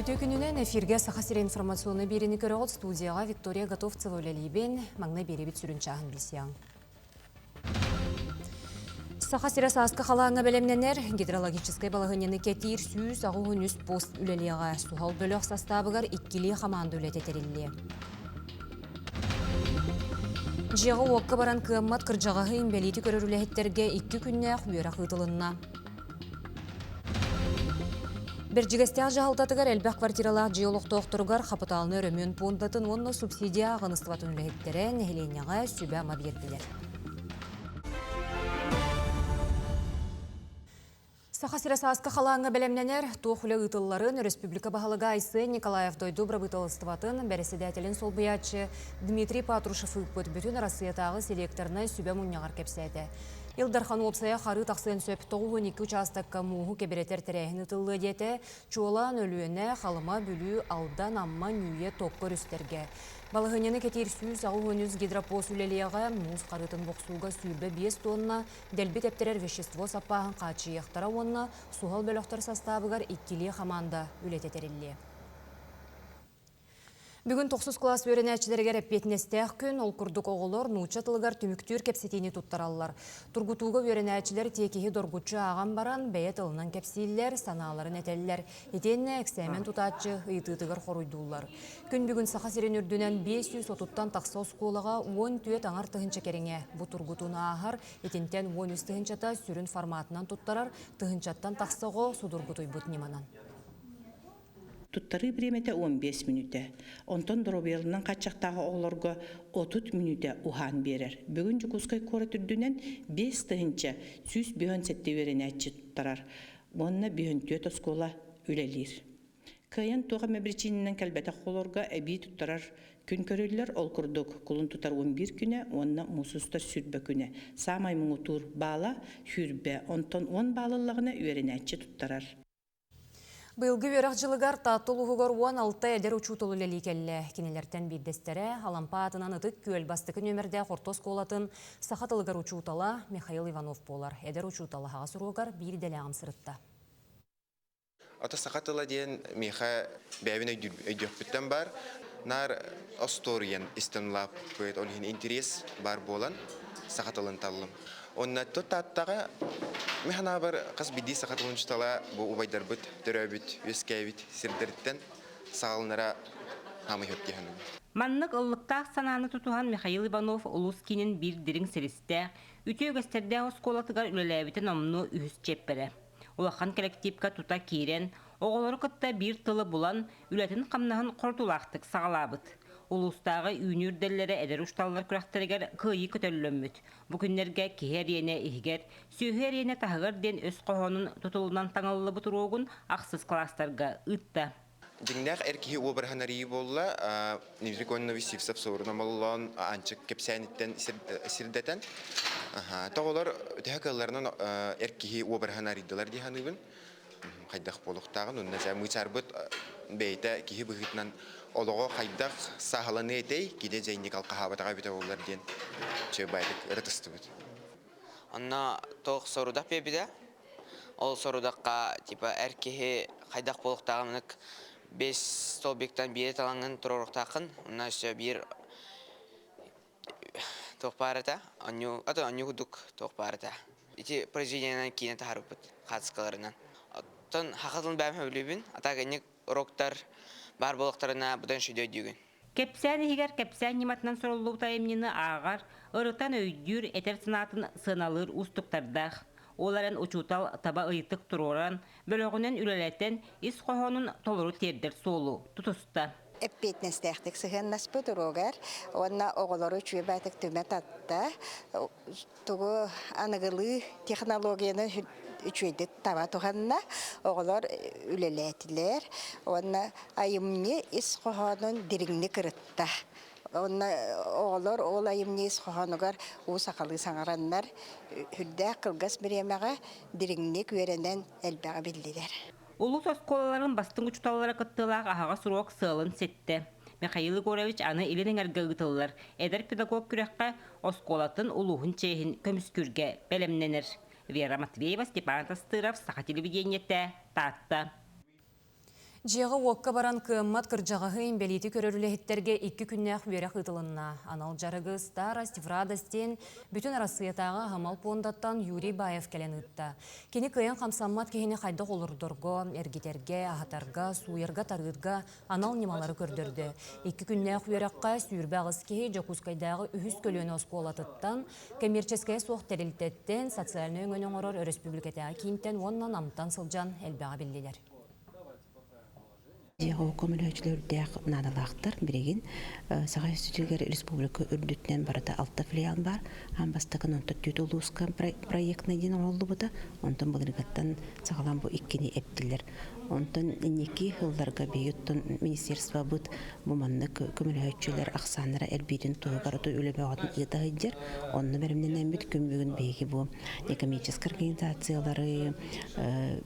Өтө күнінен эфирге сақасыры информационы берені көріғыт студияға Виктория Готовцева өлелейбен маңна беребет сүрінчағын білсияң. Сақасыры сасқы қалаңа бәлемненер гидрологическай балығынені кетир сүйіз ағуын үст пост үлелеға суғал бөліқ састабығар иккілі қаманды үлететерілі. Жеғы оққа баран кыммат кыржағағы имбелеті көрір үләхеттерге 2 күнне құйырақ ұтылынна. Берджигестяг жағалтатығар әлбәқ квартиралақ жиолық тоқтырғар қапыталыны өрөмін пуындатын онны субсидия ағыныстыватын үләхеттері нәхеленяға сүбә мабиетділер. Сақасыра сасқы қалаңы бәлемненер тоқылы ұтылларын Республика бағалыға айсы Николаев дойду брабытылыстыватын бәресідәтелін сол бұячы Дмитрий Патрушев үппөт бүтін Россиятағы селекторына сүбә мұнияғар кепсәді. Илдархан опсая қары тақсын сөп 12 участакка мұғы кеберетер тәрәйін ұтылы деті, чуалан өлуіне қалыма бүлі алдан амма нүйе тоққыр үстерге. Балығынені кетер сүйіз ағуыныз гидропос үлелеға мұз қарытын боқсуға сүйбі 5 тонна, дәлбет әптерер вещество сапағын қачы яқтара онына суғал бөліқтар састабығар 2 қаманда үлететерілі. Бүгін 9 класс өренәчілерге рәппетінестәқ күн ол күрдік оғылыр нұчатылығар түміктүр кепсетені тұттаралар. Тургутуға өренәчілер текеге доргучы аған баран бәйет ылынан кепсейлер, саналарын әтелілер. Етенне әксәмен тұтатчы ұйтытығыр қоруйдулар. Күн бүгін сақасырен үрдінен 530-тан тақса ұсколаға 10 түйет аңар тұхынча кереңе. Бұ тургутуна ағар, етентен 13 тұхынчата сүрін форматынан тұттарар, тұхынчаттан тақсаға судургутуй бұт неманан. Туттары біреметі 15 минуте. Онтон дробелынан қатшақтағы оғыларға 30 минуте ухан берер. Бүгін жүкізқай қоры түрдінен 5 тұхынча сүз бүйін сәтті верен әтші тұттарар. Онына бүйін төт оскола үлелер. Кайын тоға мәбірчинінен кәлбәті қоларға әбей тұттарар. Күн көрілер ол күрдік құлын тұтар 11 күні, онына мұсыстар сүрбі күні. Самай мұңы тұр бала, хүрбі, онтон 10 балылығына верен әтші тұттарар. Бұйылғы верақ жылығар таттыл ұғығыр 16 әдер ұчутылы ләлікәлі. Кенелерден бейдестері алампа атынан ұтық көл бастықы нөмірді қортос қолатын сақатылығар ұчутала Михаил Иванов болар. Әдер ұчуталы ғағас ұрғығар бір дәлі ағымсырытта. Ата сақатылы дейін меха бәвін өйдөкпіттен бар. Нар осториян істенлап көйт олығын интерес бар болан сақатылын талым. Онна тұт аттаға механа бар қас биди сақатылыншытала бұл ұбайдар бұд, түрі бұд, өскәй бұд, сірдіріттен сағалынара хамы хөтке ханым. Маннық ұллықтақ сананы тұтуған Михаил Иванов Улускинин бір дирин сірісті, үті өгістерді осколатығар үлеләбітін омну үхіс чеппері. Улақан коллективка тұта кейрен, оғылары қытта бір тылы бұлан үлетін қамнағын қортулақтық сағалабыд. Улустағы үйнүрделлері әдер ұшталылар күрақтарығар күйі көтөлілөммүт. Бүкіндерге кехер ене ихгер, сүйхер ене тағығыр ден өз қоғының тұтылынан таңылы бұтыруғын ақсыз кластарға ұтта. Жеңнәқ әркеге обырханарии болла, Невриконны висивсап соғырына малылан анчық кепсәніттен сірдәтен. Тағылар өтәкаларынан әркеге обырханаридылар дейханығын. Қайдақ болуқтағын, онназа мұйцарбыт бәйті кеге бұғытынан олығы қайдақ сағыланы етей, кеде зәйнек алқағабатаға беті олар ден чөй байдық ұрытысты бұд. Онна тоқ сорудақ бебіде. Ол сорудаққа әркеге қайдақ болуқтағынық 5 столбектан бері талаңын тұрорықтақын. Онна үші бір тоқ барыта, аню құдық тоқ барыта. Ити произведениянан кейін тағарып бұд қатысқаларынан. Оттан хақытын бәм өйлебін, атағынек уроктар бар болуқтарына бұдан шүйді өйдігін. Кепсән егер кепсән нематынан сорылу тайымнені ағар, ұрытан өйдүр әтер сынатын сыналыр ұстықтардақ. Оларын ұчутал таба ұйытық тұроран, бөліғінен үлелеттен ис қоғының толыру тердер солу, тұтыста. Эппетнестәхтек сыгыннас бұдырогар, онна оғылары чүйе бәтік түмет атта, тұғы анығылы технологияны үчүйді таба тұғанна, оғылар үлелетілер, онна айымне ис қоғының диріңні кірітті. Онна оғылар ол айымне ис қоғанығар ұсақалы саңараннар, хүлді қылғас біремеға диріңні көренен әлбәға білділер. Улус осколаларын бастың ұчуталылары қыттылақ ағаға сұруақ сылын сетті. Михаил Егорович аны илінің әргілгітілілер. Әдір педагог күрекқа осколатын улуғын чейін көміскүрге бәлемненір. Вера Матвеева, Степан Тастыров, Саха телевидениеті, Татта. Жиғы уокка баран кыммат кыржағығы имбелиті көрөрілігіттерге 2 күннәқ верек ұтылынна. Анал жарығы старость, врадостен, бүтін арасыятаға ғамал пондаттан Юрий Баев кәлен ұтта. Кені күйен қамсаммат кейіне қайдық олырдырғы, әргетерге, ағатарға, суырға тарғырға анал немалары көрдірді. 2 күннәқ верекқа сүйірбі ағыз кейі жокускайдағы үхіз көліні осқолатыттан, коммерческая соқ тәрілтеттен, социальный өңінің орыр республикатағы кейімтен оннан амтан сылжан әлбәға білділер. Диагол коммуникациялар надалақтар біреген сағай студиялар республика үрдітінен барыда 6 филиал бар. Амбастакын онта тютулуска проектна ден олды бұда. Онтан бұлырғаттан сағалан бұл иккені әптілер. Онтан инеки хылларға бейіттен министерство бұд бұманны коммуникациялар ақсаныра әлбейден туғарыды өлебе оғатын ұйдағыдер. Онны бәрімнен әмбет көмбігін бейгі бұл некоммерческая организациялары,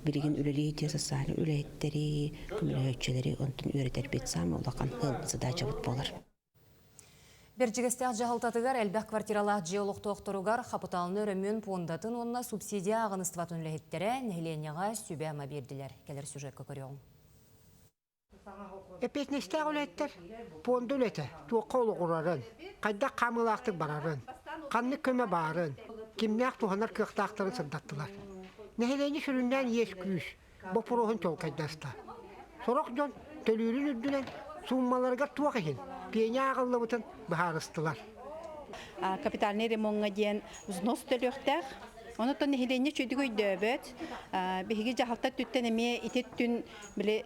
біреген үлелейте социальный үлелеттері, коммуникациялары онтын өретер бет самы олақан задача бұд болар. Берджігістер жағалтатығар әлбәқ квартиралақ жеолоқты оқтыруғар қапыталыны өрімін пондатын онына субсидия ағыныстыватын ләхеттері нәхіленеға сүбәма берділер. Келер сюжетқа көріғым. Эпетнестер үлеттер, понды үлеті, туаққа олы құрарын, қайда қамылақтық барарын, қанны көмі барын, кемнәқ туғанар кықтақтарын сырдаттылар. Нәхілені сүрінден ес күйіш, бұл пұрығын тол қайдаста. Сорақ жон төлірін үрдінен суммаларға туақ екен. Пені ағылы бұтын бұхарыстылар. Капитальный ремонтға дейін взнос төліқтәқ. Оны тоны хилене чөйдігі өйдөбөт. Бігігі жағалта түттен әме итет түн біле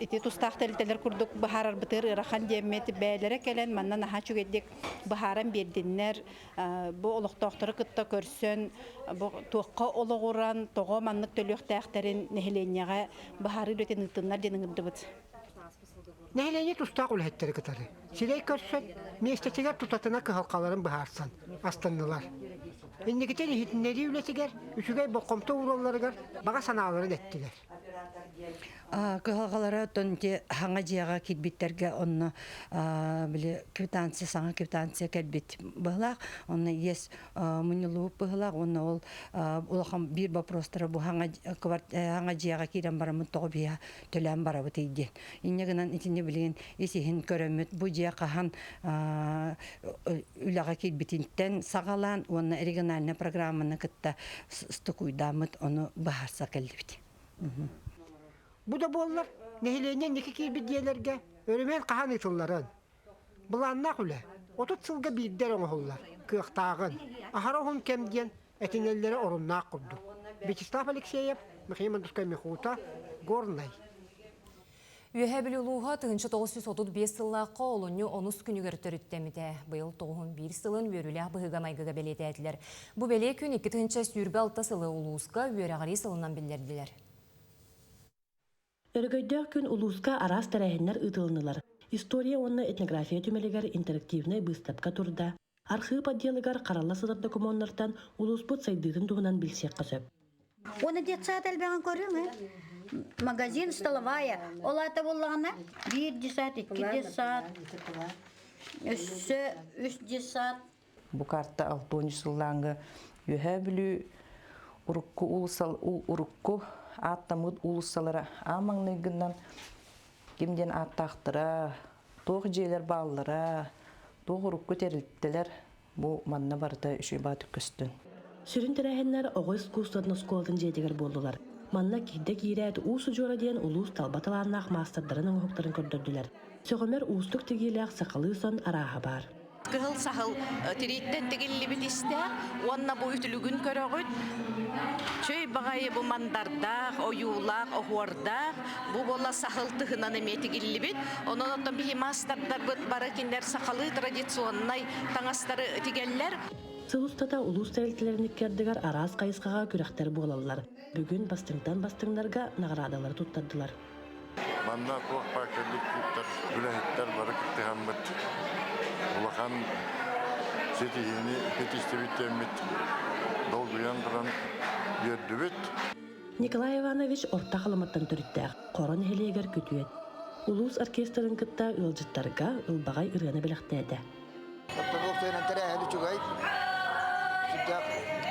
итет ұстақ тәлітелер күрдік бұхарар бұтыр ұрақан деметі бәлері кәлін. Маннан аға чөгедік бұхаран бердінлер. Бұл олықтақтыры күтті көрсін. Туаққа олығыран, тоғы маннық төліқтәқтәрін нәхіленеға бұхары өтен ұтынлар денің ұрды бұд. Нәхілене тұстақ үләттері кітары. Сирей көрсін, местетігер тұтатына кығалқаларын бұхарсан, астаннылар. Иннекетен ихитіннері үлетігер, үшігей боққомты уролларығар, баға саналарын әттілер. Кыгалгалара тонте хаңа жияга китбиттерге онны квитанция саңа квитанция келбит быглак онны ес мунилуп быглак онны ол улахам бир вопростары бу хаңа жияга кирен барамын тобия төләм барабы тийди иннегенен итине билген есихин көрөмөт бу жия кахан үлага китбитинтен сагалан онны региональный программаны кытта стукуйдамыт оны бахарса келдибит. Bu da bollar nehilenyen neki kirbidiyelерге örümen qahan ıtılların. Bulanna hüle. 30 sılga birder oğullar. Kıhtağın. Ahara hun kemdiyen etinelleri orunna kurdu. Vячеслав Алексеев, Михаил Мандускай Мехута, Горнай. Үйе білулуға 1935 сыллаққа олыны 10 күнігер түріттемеді. Бұл 91 сылын өрілі бұғыға майғыға белеті әділер. Бұл беле күн 2 сүйірбі 6 сылы ұлуысқа өріғари сылынан білдерділер. Өргөйдör күн улуска арас тәрәһеннәр ытылынылар. История онны этнография түмелегер интерактивный выставка турда. Архив отделыгар каралла сыдыр документтардан улуспут сайдыгын дугунан билсек касып. Оны детсат әлбәгән көрүң, магазин столовая. Олата буллагына 1 десат, 2 десат. Үс десат. Бу карта 6 жыллаңгы үйе билүү урукку улусал урукку аттамыд улусалара амаңныгынан кимден аттақтыра, тоғы жейлер баллара, тоғы рукку терілттелер бұл манна барда үші баты көстін. Сүрін тәрәхенлер оғы искусствотын сколдың жедегер болдылар. Манна кейді кейрәді ұсы жора дейін улус талбаталарынақ мастырдарының ұқтарын көрдірділер. Сөғімер ұстық тегелек сақалы сон араға бар. Кығыл сақыл терейттен тегелі бітісті, онна бойы түлігін көріғыд. Чөй бағайы бұл мандардақ, ойулақ, оғуардақ, бұл бола сақыл тұғынан әметі келі біт. Онын оттан бігі мастардар бұд бары кендер сақалы традиционнай таңастары тегелілер. Сылыстата улус тәрелтілерін кердігер арас қайысқаға күрәқтер болалар. Бүгін бастыңдарға нағырадалар тұттадылар. Манна тоқ пакерлік тұттар, үләхеттер бары күттіған бұд. Улахан сетігені петістебеттемет долгуян тұран берді бет. Николай Иванович орта қалыматтан түріттәқ, қорын хелегер күтует. Улус оркестрын кытта ылжыттарға ылбағай ұрғаны біліқтәді. Оқтағын тәрәхәді чүгай. Сүддәқ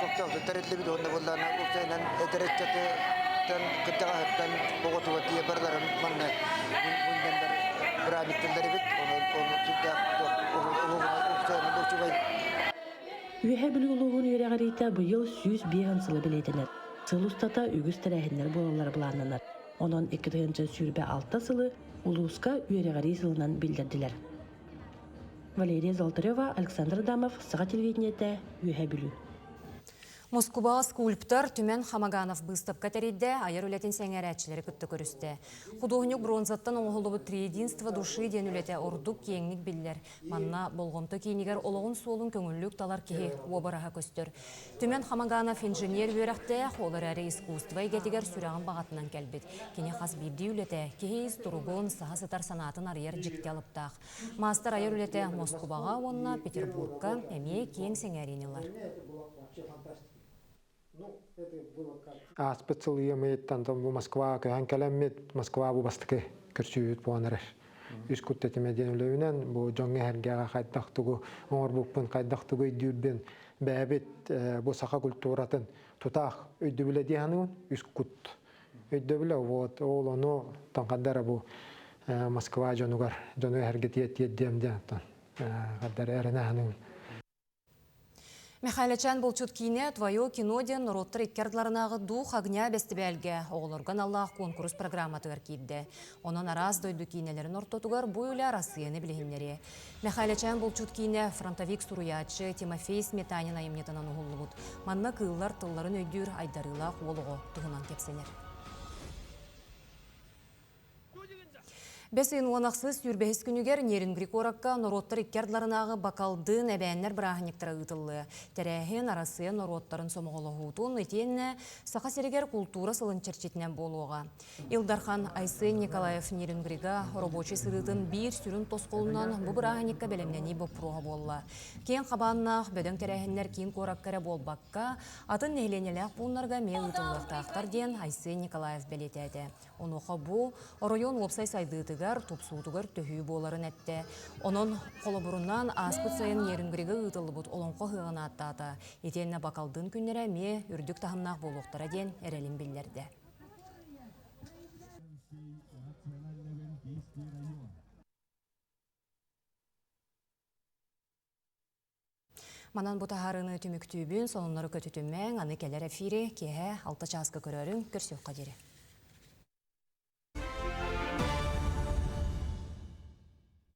оқтағын тәрәтлі біді онда болдағына оқтағын әтәрәтчаты Аттан кыттагаттан боготуга тие барларын манна мундан брамиттелдер бит onu титтак Үһэ бүлү улуғын үйрәғарита бұйыл сүйіз бейін сылы білетінер. Сыл ұстата үгіз тәрәхінлер болалар бұланынар. Онын 2-інші сүрбе 6 сылы улуызға үйрәғари сылынан білдірділер. Валерия Золотарева, Александр Адамов, Саға телевидениеті, үһэ бүлү. Москва скульптор Түмен Хамаганов быстапка тәрейді айыр үлетін сәңәрәтшілері күтті көрісті. Художник бронзаттан оңғылығы триединство души ден үлеті ордук кеңік білдер. Манна болғымты кейінігер олығын солын көңіллік талар кеге обыраға көстір. Түмен Хамаганов инженер бөрәқті олар әрі искусства егетігер сүрағын бағатынан кәлбет. Кене қас бейді үлеті кеге тұрғын саға сытар санатын арыер жікте алыптақ. Мастер айыр үлеті Москваға онына Петербургқа әме кең сәңәренелар. Аспецилия мейттан бу Москва кәһән кәләммет Москва бу бастыкы көрсүт буанар. Үз күттәтеме денеләүнән бу җаңга һәргә кайдактыгы оңор буппын кайдактыгы дүрбен бәбет бу саха культуратын тутак өйдөбүле дияны үз күт. Өйдөбүле вот олоно таңгадара бу Москва җанугар җаны һәргә тиет демдә тан. Гаддар әрнәһәнең Михайлачан болчут кине твое киноден народтар иккердларынағы дух огня бестебелге оғылырған Аллах конкурс программа тығыр кейді. Онын араз дойду кинелерін ортотугар бұйыля Россияны білгенлері. Михайлачан болчут кине фронтовик суруячы Тимофей Сметанин айымнетынан ұғылы бұд. Манна кыллар тылларын өйдір айдарыла қолығы тұғынан кепсенер. Бесін онақсыз сүрбәхіс күнігер Нерін Грикоракка нороттар иккердларынағы бакалдын әбәннер бірағынектіра ұтылы. Тәрәхен арасы нороттарын сомғылы ғутын етенне сақа серегер культура сылын черчетінен болуға. Илдархан Айсын Николаев Нерін Грига рабочий сырытын бір сүрін тосқолынан бұл бірағынекка бәлемнені бұпруға болла. Кен қабаннақ бөдің тәрәхеннер кейін кораккары болбаққа атын нейленелек бұлнарға ме ұтылықтақтар ден Айсын Николаев бәлетәді. Онуға бұл район опсай сайдытыгар топсуутугар төхүй боларын әтті. Онын қолыбұрыннан аспыт сайын ерінгірігі ұтылы бұд олонқы ғығына аттата. Етеніне бақалдың күннері ме үрдік тағымнақ болуқтара ден әрелін білдерді. Манан бұтағарыны түміктүйбін, сонынлары көтітіммен аны кәлер әфири кеге 6 часқа көрерін көрсеуққа дері.